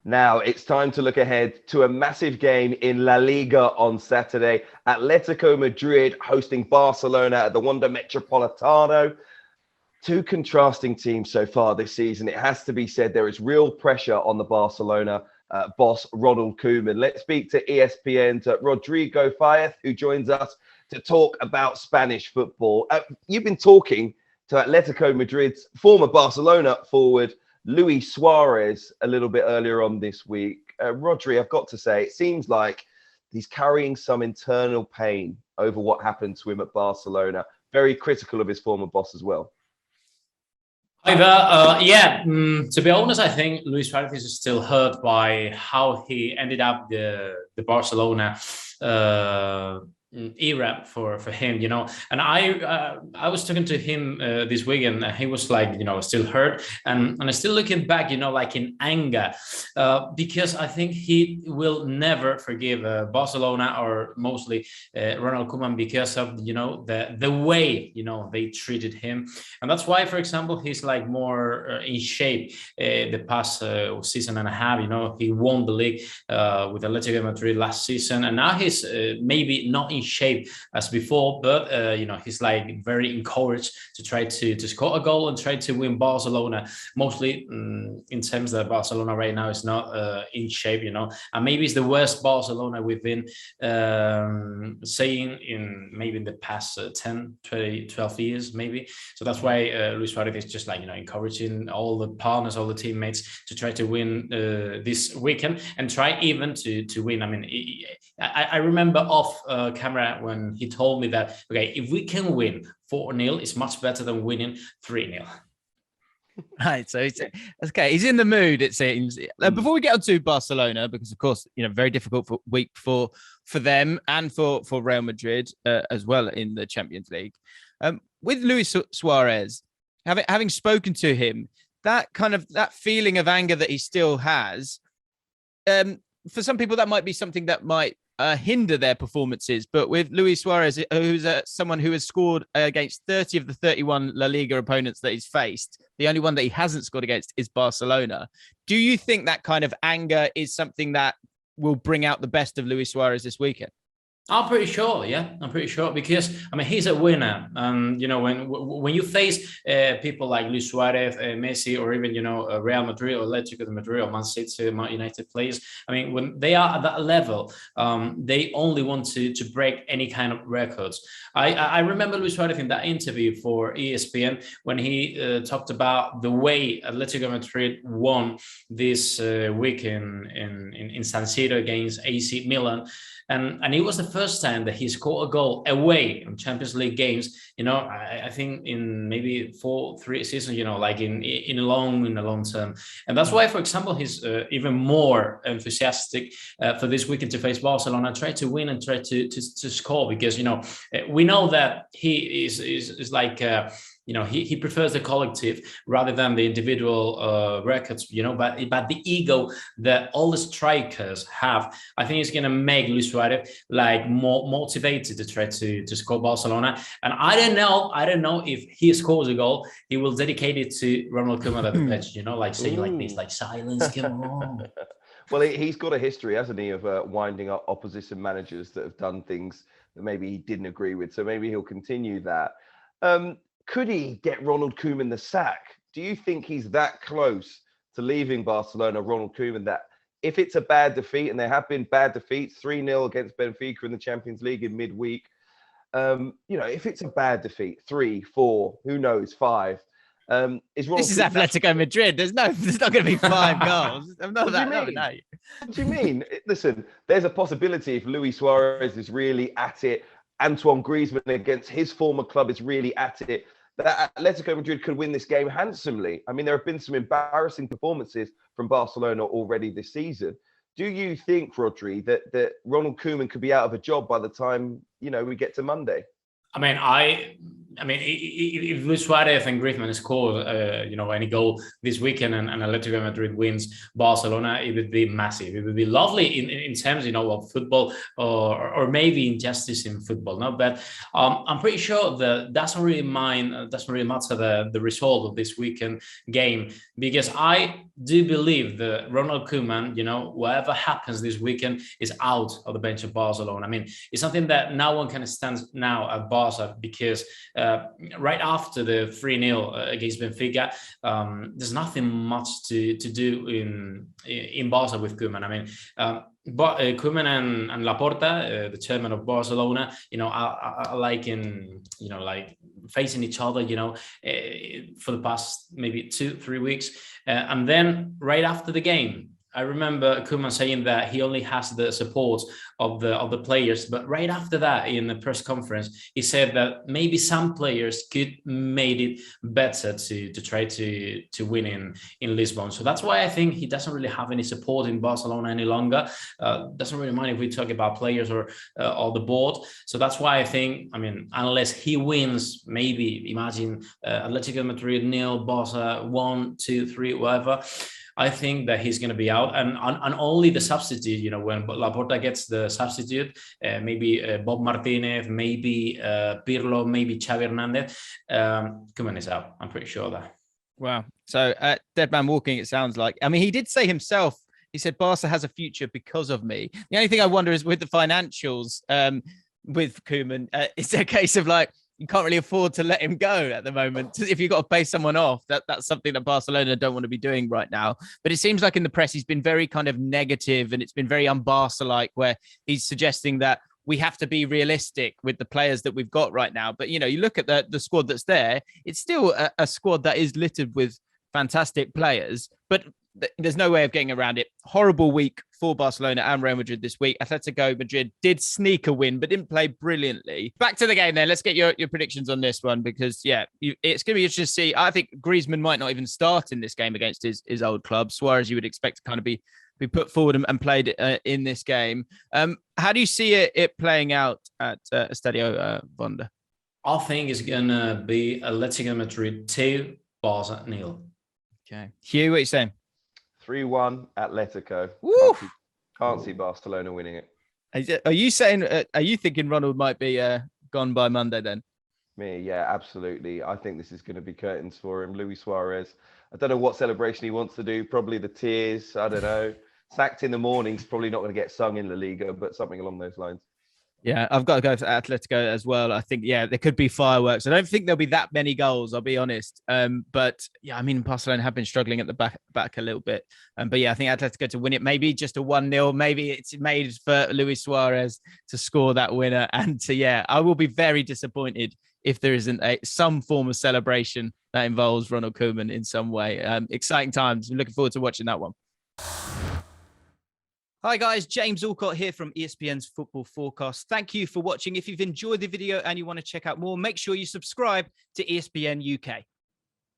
Now it's time to look ahead to a massive game in La Liga on Saturday. Atletico Madrid hosting Barcelona at the Wanda Metropolitano. Two contrasting teams so far this season. It has to be said there is real pressure on the Barcelona boss, Ronald Koeman. Let's speak to ESPN's Rodrigo Faez, who joins us to talk about Spanish football. You've been talking to Atletico Madrid's former Barcelona forward, Luis Suarez, a little bit earlier on this week. Rodri, I've got to say, it seems like he's carrying some internal pain over what happened to him at Barcelona. Very critical of his former boss as well. Hi there. To be honest, I think Luis Suarez is still hurt by how he ended up the Barcelona era for him, and I was talking to him this week, and he was like, still hurt, and I still looking back, like in anger, because I think he will never forgive Barcelona, or mostly Ronald Koeman, because of the way they treated him. And that's why, for example, he's like more in shape the past season and a half. He won the league with Atletico Madrid last season, and now he's maybe not in shape as before, but he's like very encouraged to try to score a goal and try to win Barcelona, mostly in terms that Barcelona right now is not in shape, and maybe it's the worst Barcelona we've been saying in maybe in the past 10, 20, 12 years maybe. So that's why Luis Suarez is just like encouraging all the partners, all the teammates to try to win this weekend, and try even to win. I mean, I remember off camera when he told me that, okay, if we can win 4-0, it's much better than winning 3-0. Right, so he's in the mood, it seems. Before we get on to Barcelona, because of course, very difficult week for them and for Real Madrid as well in the Champions League. With Luis Suarez, having spoken to him, that feeling of anger that he still has, for some people that might be something that might hinder their performances. But with Luis Suarez, who's someone who has scored against 30 of the 31 La Liga opponents that he's faced, the only one that he hasn't scored against is Barcelona. Do you think that kind of anger is something that will bring out the best of Luis Suarez this weekend? I'm pretty sure, yeah. I'm pretty sure, because I mean, he's a winner. When you face people like Luis Suarez, Messi, or even Real Madrid or Atletico Madrid or Man City, Man United players, I mean, when they are at that level, they only want to break any kind of records. I remember Luis Suarez in that interview for ESPN when he talked about the way Atletico Madrid won this week in San Siro against AC Milan. And it was the first time that he scored a goal away in Champions League games. I think in maybe 3 seasons. Like in a long term. And that's why, for example, he's even more enthusiastic for this weekend to face Barcelona, try to win and try to score, because we know that he is like. He prefers the collective rather than the individual records, but the ego that all the strikers have, I think is going to make Luis Suarez like more motivated to try to score Barcelona. And I don't know if he scores a goal, he will dedicate it to Ronald Koeman at the pitch, like saying like this, like, silence, come on. Well, he's got a history, hasn't he, of winding up opposition managers that have done things that maybe he didn't agree with. So maybe he'll continue that. Could he get Ronald Koeman the sack? Do you think he's that close to leaving Barcelona, Ronald Koeman, that if it's a bad defeat, and there have been bad defeats, 3-0 against Benfica in the Champions League in midweek, if it's a bad defeat, 3, 4, who knows, 5, this is Atletico Madrid. There's not going to be 5 goals. I'm not that. What do you mean? Listen, there's a possibility if Luis Suarez is really at it, Antoine Griezmann against his former club is really at it, that Atletico Madrid could win this game handsomely. I mean, there have been some embarrassing performances from Barcelona already this season. Do you think, Rodri, that Ronald Koeman could be out of a job by the time, we get to Monday? I mean, I mean, if Luis Suarez and Griezmann score, any goal this weekend and Atletico Madrid wins Barcelona, it would be massive. It would be lovely in terms, of football or maybe injustice in football. No, but I'm pretty sure that doesn't really matter the result of this weekend game, because I do believe that Ronald Koeman, whatever happens this weekend, is out of the bench of Barcelona. I mean, it's something that no one can stand now at Barca, because right after the 3-0 against Benfica, there's nothing much to do in Barca with Koeman. I mean, but Koeman and Laporta, the chairman of Barcelona, are like facing each other, for the past maybe 2-3 weeks. And then right after the game, I remember Koeman saying that he only has the support of the players. But right after that, in the press conference, he said that maybe some players could made it better to try to win in Lisbon. So that's why I think he doesn't really have any support in Barcelona any longer. Doesn't really mind if we talk about players or the board. So that's why I think, unless he wins, maybe imagine Atletico Madrid 0, Barca 1, 2, 3, whatever. I think that he's going to be out, and only the substitute, when Laporta gets the substitute, maybe Bob Martinez, maybe Pirlo, maybe Xavi Hernandez, Koeman is out. I'm pretty sure of that. Wow. So dead man walking, it sounds like. I mean, he did say himself, he said, Barca has a future because of me. The only thing I wonder is with the financials with Koeman, it's a case of like, you can't really afford to let him go at the moment. If you've got to pay someone off, that's something that Barcelona don't want to be doing right now. But it seems like in the press, he's been very kind of negative, and it's been very un-Barca-like, where he's suggesting that we have to be realistic with the players that we've got right now. But, you look at the squad that's there, it's still a squad that is littered with fantastic players, but there's no way of getting around it. Horrible week for Barcelona and Real Madrid this week. Atletico Madrid did sneak a win, but didn't play brilliantly. Back to the game then. Let's get your predictions on this one, because, it's going to be interesting to see. I think Griezmann might not even start in this game against his old club. Suarez, you would expect to kind of be put forward and played in this game. How do you see it playing out at Estadio Wanda? I think it's going to be Atletico Madrid 2, Barca 0. Okay. Hugh, what are you saying? 3-1 Atletico. Can't see Barcelona winning it. Are you saying? Are you thinking Ronald might be gone by Monday then? Me, yeah, absolutely. I think this is going to be curtains for him. Luis Suarez. I don't know what celebration he wants to do. Probably the tears. I don't know. Sacked in the morning's probably not going to get sung in La Liga, but something along those lines. Yeah, I've got to go for Atletico as well. I think, there could be fireworks. I don't think there'll be that many goals, I'll be honest. But Barcelona have been struggling at the back a little bit. But I think Atletico to win it, maybe just a 1-0. Maybe it's made for Luis Suarez to score that winner. And I will be very disappointed if there isn't some form of celebration that involves Ronald Koeman in some way. Exciting times. I'm looking forward to watching that one. Hi guys, James Alcott here from ESPN's Football Forecast. Thank you for watching. If you've enjoyed the video and you want to check out more, make sure you subscribe to ESPN UK.